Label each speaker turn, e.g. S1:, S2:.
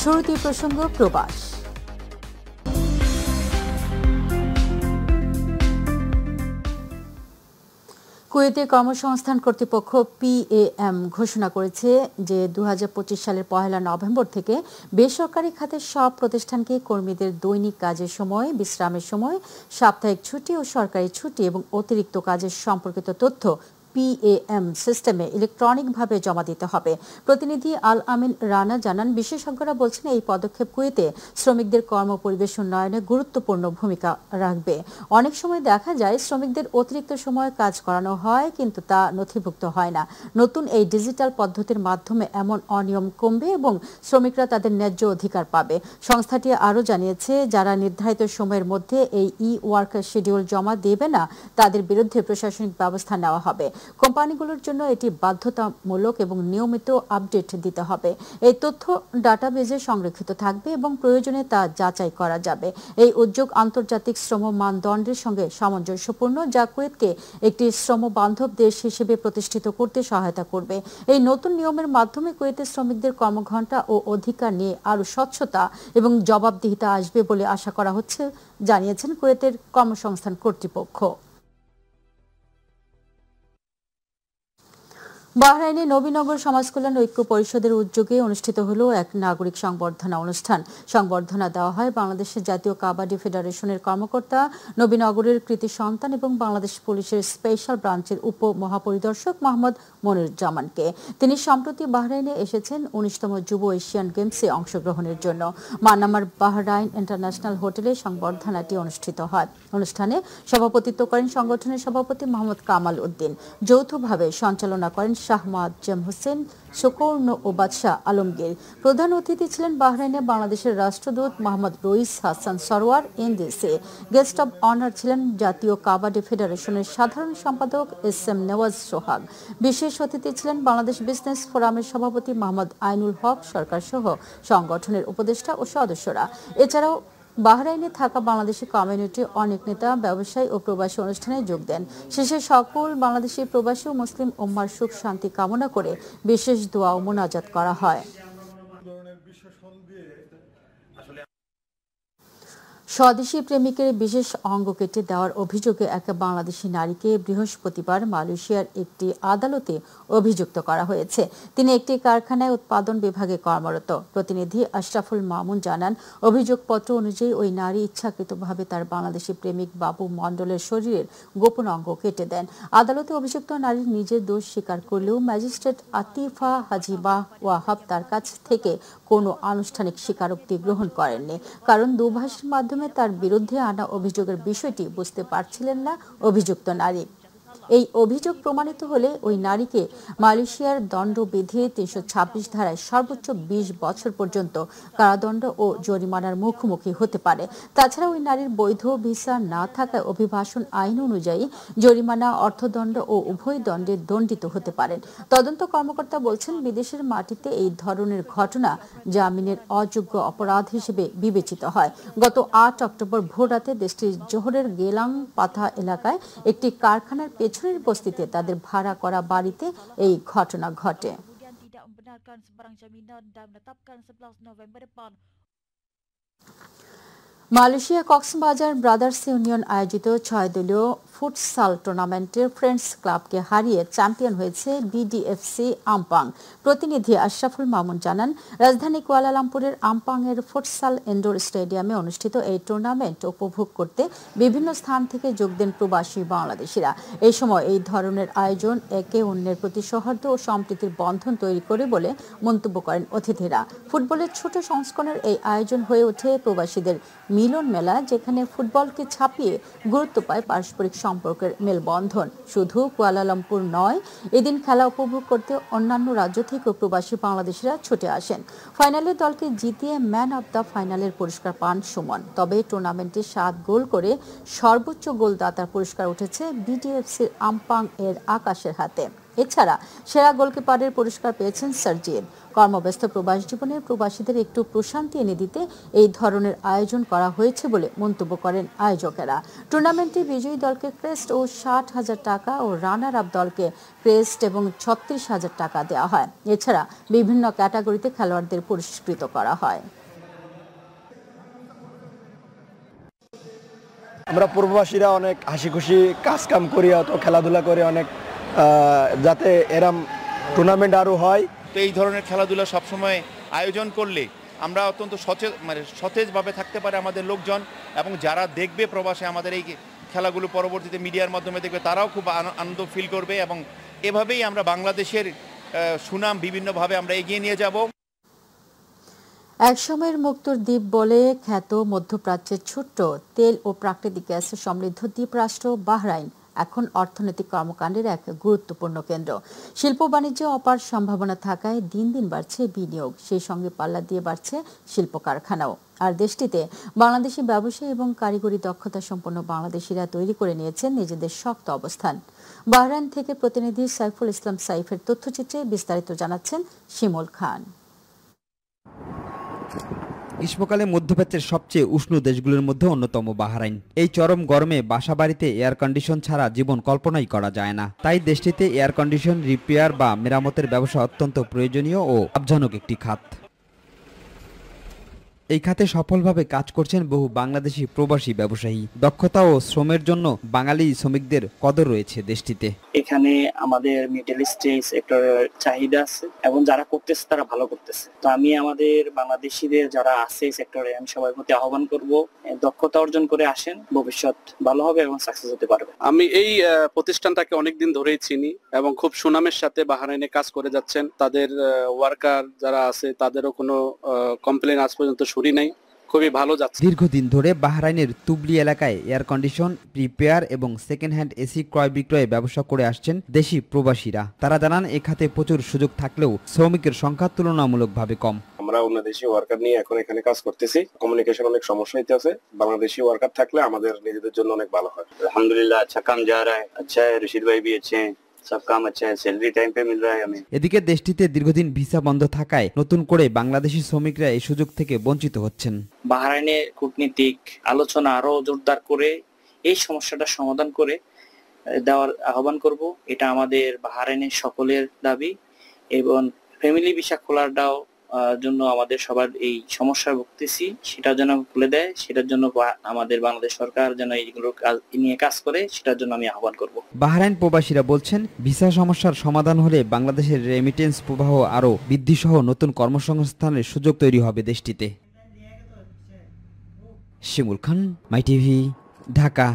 S1: শুরুতেই প্রসঙ্গ প্রবাস। কুয়েতে কর্মসংস্থান কর্তৃপক্ষ PAM ঘোষণা করেছে যে 2025 সালের 1 নভেম্বর থেকে বেসরকারি খাতের সব প্রতিষ্ঠানকে কর্মীদের দৈনিক কাজের সময়, বিশ্রামের সময়, সাপ্তাহিক ছুটি ও সরকারি ছুটি এবং অতিরিক্ত কাজের সম্পর্কিত তথ্য PAM সিস্টেমে ইলেকট্রনিকভাবে জমা দিতে হবে। প্রতিনিধি আল আমিন রানা জানান, বিশেষজ্ঞরা বলছেন এই পদক্ষেপ কুয়েতে শ্রমিকদের কর্মপরিবেশ উন্নয়নে গুরুত্বপূর্ণ ভূমিকা রাখবে। অনেক সময় দেখা যায় শ্রমিকদের অতিরিক্ত সময় কাজ করানো হয়, কিন্তু তা নথিভুক্ত হয় না। নতুন এই ডিজিটাল পদ্ধতির মাধ্যমে এমন অনিয়ম কমবে এবং শ্রমিকরা তাদের ন্যায্য অধিকার পাবে। সংস্থাটি আরও জানিয়েছে, যারা নির্ধারিত সময়ের মধ্যে এই ওয়ার্ক শিডিউল জমা দেবে না, তাদের বিরুদ্ধে প্রশাসনিক ব্যবস্থা নেওয়া হবে। কোম্পানিগুলোর জন্য এটি বাধ্যতামূলক এবং নিয়মিত আপডেট দিতে হবে। এই তথ্য ডাটাবেজে সংরক্ষিত থাকবে এবং প্রয়োজনে তা যাচাই করা যাবে। এই উদ্যোগ আন্তর্জাতিক শ্রম মানদণ্ডের সঙ্গে সামঞ্জস্যপূর্ণ, যা কুয়েতকে একটি শ্রম বান্ধব দেশ হিসেবে প্রতিষ্ঠিত করতে সহায়তা করবে। এই নতুন নিয়মের মাধ্যমে কুয়েতের শ্রমিকদের কর্মঘণ্টা ও অধিকার নিয়ে আরও স্বচ্ছতা এবং জবাবদিহিতা আসবে বলে আশা করা হচ্ছে, জানিয়েছেন কুয়েতের কর্মসংস্থান কর্তৃপক্ষ। বাহরাইনে নবীনগর সমাজকল্যাণ ঐক্য পরিষদের উদ্যোগে অনুষ্ঠিত হলো এক নাগরিক সংবর্ধনা অনুষ্ঠান। সংবর্ধনা দেওয়া হয় বাংলাদেশের জাতীয় কাবাডি ফেডারেশনের কর্মকর্তা, নবীনগরের কৃতি সন্তান এবং বাংলাদেশ পুলিশের স্পেশাল ব্রাঞ্চের উপমহাপরিদর্শক মোহাম্মদ মনিরুজ্জামানকে। তিনি সম্প্রতি বাহরাইনে এসেছেন 19তম যুব এশিয়ান গেমসে অংশগ্রহণের জন্য। মানামার বাহরাইন ইন্টারন্যাশনাল হোটেলে সংবর্ধনাটি অনুষ্ঠিত হয়। অনুষ্ঠানে সভাপতিত্ব করেন সংগঠনের সভাপতি মোহাম্মদ কামাল উদ্দিন। যৌথভাবে সঞ্চালনা করেন শাহ মুআজ্জম হোসেন, সুকর্ণ ও বাদশাহ আলমগীর। প্রধান অতিথি ছিলেন বাহরাইনে বাংলাদেশের রাষ্ট্রদূত Mohammad Rais Hasan Sarwar NDC। Guest of honour ছিলেন জাতীয় কাবাডি ফেডারেশনের সাধারণ সম্পাদক SM নেওয়াজ সোহাগ। বিশেষ অতিথি ছিলেন বাংলাদেশ বিজনেস ফোরামের সভাপতি মোহাম্মদ আইনুল হক সরকার সহ সংগঠনের উপদেষ্টা ও সদস্যরা। এছাড়াও বাহরাইনে থাকা বাংলাদেশি কমিউনিটির অনেক নেতা, ব্যবসায়ী ও প্রবাসী অনুষ্ঠানে যোগ দেন। শেষে সকল বাংলাদেশি প্রবাসী ও মুসলিম উম্মার সুখ শান্তি কামনা করে বিশেষ দোয়া ও মোনাজাত করা হয়। স্বদেশী প্রেমিকের বিশেষ অঙ্গ কেটে দেওয়ার অভিযোগে এক বাংলাদেশি নারীকে বৃহস্পতিবার মালয়েশিয়ার একটি আদালতে অভিযুক্ত করা হয়েছে। তিনি একটি কারখানায় উৎপাদন বিভাগে কর্মরত। প্রতিনিধি আশরাফুল মামুন জানান, অভিযোগপত্র অনুযায়ী ওই নারী ইচ্ছাকৃতভাবে তার বাংলাদেশি প্রেমিক বাবু মণ্ডলের শরীরের গোপন অঙ্গ কেটে দেন। আদালতে অভিযুক্ত নারী নিজের দোষ স্বীকার করলেও ম্যাজিস্ট্রেট আতিফা হাজিবা ওয়াহাব তার কাছ থেকে কোনো আনুষ্ঠানিক স্বীকারোক্তি গ্রহণ করেননি, কারণ দুভাষের মাধ্যমে তার বিরুদ্ধে আনা অভিযোগের বিষয়টি বুঝতে পারছিলেন না অভিযুক্ত নারী। এই অভিযোগ প্রমাণিত হলে ওই নারীকে মালয়েশিয়ার দণ্ডবিধির 326 ধারায় সর্বোচ্চ 20 বছর পর্যন্ত কারাদণ্ড ও জরিমানার মুখোমুখি হতে পারে। তাছাড়া ওই নারীর বৈধ ভিসা না থাকায় অভিবাসন আইন অনুযায়ী জরিমানা, অর্থদণ্ড ও উভয় দণ্ডে দণ্ডিত হতে পারেন। তদন্ত কর্মকর্তা বলছেন, বিদেশের মাটিতে এই ধরনের ঘটনা জামিনের অযোগ্য অপরাধ হিসেবে বিবেচিত হয়। গত 8 অক্টোবর ভোররাতে দেশটির জোহরের গেলাং পাথা এলাকায় একটি কারখানার পেছনের বস্তিতে তাদের ভাড়া করা বাড়িতে এই ঘটনা ঘটে। মালয়েশিয়া কক্সবাজার ব্রাদার্স ইউনিয়ন আয়োজিত 6 দলীয় ফুটসাল টুর্নামেন্টের ফ্রেন্ডস ক্লাবকে হারিয়ে চ্যাম্পিয়ন হয়েছে BDFC আমপাং। প্রতিনিধি আশরাফুল মামুন জানান, রাজধানী কুয়ালালামপুরের আমপাংয়ের ফুটসাল ইনডোর স্টেডিয়ামে অনুষ্ঠিত এই টুর্নামেন্ট উপভোগ করতে বিভিন্ন স্থান থেকে যোগ দেন প্রবাসী বাংলাদেশিরা। এই সময় এই ধরনের আয়োজন একে অন্যের প্রতি সৌহার্দ্য ও সম্প্রীতির বন্ধন তৈরি করে বলে মন্তব্য করেন অতিথিরা। ফুটবলের ছোট সংস্করণের এই আয়োজন হয়ে ওঠে প্রবাসীদের মিলন মেলা, যেখানে ফুটবলকে ছাপিয়ে গুরুত্ব পায় পারস্পরিক সম্পর্কের মেলবন্ধন। শুধু কুয়ালালামপুর নয়, এদিন খেলা উপভোগ করতে অন্যান্য রাজ্য থেকেও প্রবাসী বাংলাদেশিরা ছুটে আসেন। ফাইনালে দলকে জিতিয়ে ম্যান অব দ্য ফাইনালের পুরস্কার পান সুমন। তবে টুর্নামেন্টে 7 গোল করে সর্বোচ্চ গোলদাতার পুরস্কার উঠেছে BDFCর আমপাং এর আকাশের হাতে। এছাড়া সেরা গোলকিপারের পুরস্কার পেয়েছেন সার্জিদ। কর্মব্যস্ত প্রবাস জীবনে প্রবাসীদের একটু প্রশান্তি এনে দিতে এই ধরনের আয়োজন করা হয়েছে বলে মন্তব্য করেন আয়োজকেরা। টুর্নামেন্টে বিজয়ী দলকে ক্রেস্ট ও ৬০,০০০ টাকা ও রানার আপ দলকে ক্রেস্ট এবং ৩৬,০০০ টাকা দেওয়া হয়। এছাড়া বিভিন্ন ক্যাটাগরিতে খেলোয়াড়দের পুরস্কৃত করা হয়।
S2: আমরা পূর্ববাসীরা অনেক হাসি খুশি কাজ কাম করি, অত খেলাধুলা করে অনেক, যাতে এরম টুর্নামেন্ট আরও হয়।
S3: তো এই ধরনের খেলাধুলা সবসময় আয়োজন করলে আমরা অত্যন্ত সতেজভাবে থাকতে পারে আমাদের লোকজন, এবং যারা দেখবে প্রবাসে আমাদের এই খেলাগুলো পরবর্তীতে মিডিয়ার মাধ্যমে দেখবে, তারাও খুব আনন্দ ফিল করবে, এবং এভাবেই আমরা বাংলাদেশের সুনাম বিভিন্নভাবে আমরা এগিয়ে নিয়ে যাব।
S1: একসময়ের মুক্তোর দ্বীপ বলে খ্যাত মধ্যপ্রাচ্যের ছোট্ট তেল ও প্রাকৃতিক গ্যাসে সমৃদ্ধ দ্বীপরাষ্ট্র বাহরাইন এখন অর্থনৈতিক কর্মকাণ্ডের এক গুরুত্বপূর্ণ কেন্দ্র। শিল্প বাণিজ্যে অপার সম্ভাবনা থাকায় দিন দিন বাড়ছে বিনিয়োগ, সেই সঙ্গে পাল্লা দিয়ে বাড়ছে শিল্প কারখানাও। আর দেশটিতে বাংলাদেশি ব্যবসায়ী এবং কারিগরি দক্ষতা সম্পন্ন বাংলাদেশিরা তৈরি করে নিয়েছেন নিজেদের শক্ত অবস্থান। বাহরাইন থেকে প্রতিনিধি সাইফুল ইসলাম সাইফের তথ্যচিত্রে বিস্তারিত জানাচ্ছেন শিমুল খান।
S4: গ্রীষ্মকালে মধ্যপ্রাচ্যের সবচেয়ে উষ্ণ দেশগুলোর মধ্যে অন্যতম বাহরাইন। এই চরম গরমে বাসাবাড়িতে এয়ার কন্ডিশন ছাড়া জীবন কল্পনাই করা যায় না। তাই দেশটিতে এয়ার কন্ডিশন রিপেয়ার বা মেরামতের ব্যবসা অত্যন্ত প্রয়োজনীয় ও লাভজনক একটি খাত। এই খাতে সফলভাবে কাজ করছেন বহু বাংলাদেশি প্রবাসী ব্যবসায়ী। দক্ষতা ও শ্রমের জন্য বাঙালি শ্রমিকদের কদর রয়েছে দেশটিতে।
S5: এখানে আমাদের মিডল ইস্টে সেক্টরের চাহিদা আছে এবং যারা করতেছে তারা ভালো করতেছে। তো আমি আমাদের বাংলাদেশিদের যারা আছে সেক্টরে আমি সবার প্রতি আহ্বান করব, দক্ষতা অর্জন করে আসেন, ভবিষ্যৎ ভালো হবে এবং সাকসেস হতে পারবে।
S6: আমি এই প্রতিষ্ঠানটাকে অনেকদিন ধরেই চিনি এবং খুব সুনামের সাথে বাহরাইনে কাজ করে যাচ্ছেন। তাদের ওয়ার্কার যারা আছে তাদেরও কোনো কমপ্লেন আজ পর্যন্ত শুনি নাই, খুবই ভালো যাচ্ছে।
S4: দীর্ঘদিন ধরে বাহরাইনের তুবলি এলাকায় এয়ার কন্ডিশন রিপেয়ার এবং সেকেন্ড হ্যান্ড এসি ক্রয় বিক্রয়ে ব্যবসা করে আসছেন দেশি প্রবাসীরা। তারা জানান এ খাতে প্রচুর সুযোগ থাকলেও শ্রমিকের সংখ্যা তুলনামূলকভাবে কম।
S7: আমরা অন্য দেশি ওয়ার্কার নিয়ে এখন এখানে কাজ করতেছি। কমিউনিকেশন অনেক সমস্যা হইতেছে, বাংলাদেশি ওয়ার্কার থাকলে আমাদের নিজেদের জন্য অনেক ভালো হয়।
S5: আলহামদুলিল্লাহ अच्छा काम जा रहा है, अच्छा है, रशीद भाई भी अच्छे हैं, सब काम अच्छा है, सैलरी टाइम पे मिल रहा है हमें।
S4: এদিকে দেশটিতে দীর্ঘদিন ভিসা বন্ধ থাকায় নতুন করে বাংলাদেশি শ্রমিকরা এই সুযোগ থেকে বঞ্চিত হচ্ছেন।
S5: বাহরাইনে কূটনীতিক আলোচনা আরো জোরদার করে এই সমস্যাটা সমাধান করে দেওয়ার আহ্বান করব। এটা আমাদের বাহরাইনের সকলের দাবি, এবং ফ্যামিলি ভিসা খোলাটাও জন্য আমাদের সবার এই সমস্যা ভুগতেছি, সেটার জন্য খুলে দেয়, সেটার জন্য আমাদের বাংলাদেশ সরকার যেন এইগুলো নিয়ে কাজ করে, সেটার জন্য আমি আহ্বান করব।
S4: বাহরাইন প্রবাসীরা বলছেন ভিসা সমস্যার সমাধান হলে বাংলাদেশের রেমিটেন্স প্রবাহ আরও বৃদ্ধি সহ নতুন কর্মসংস্থানের সুযোগ তৈরি হবে দেশটিতে। শিমুল খান, মাই টিভি, ঢাকা।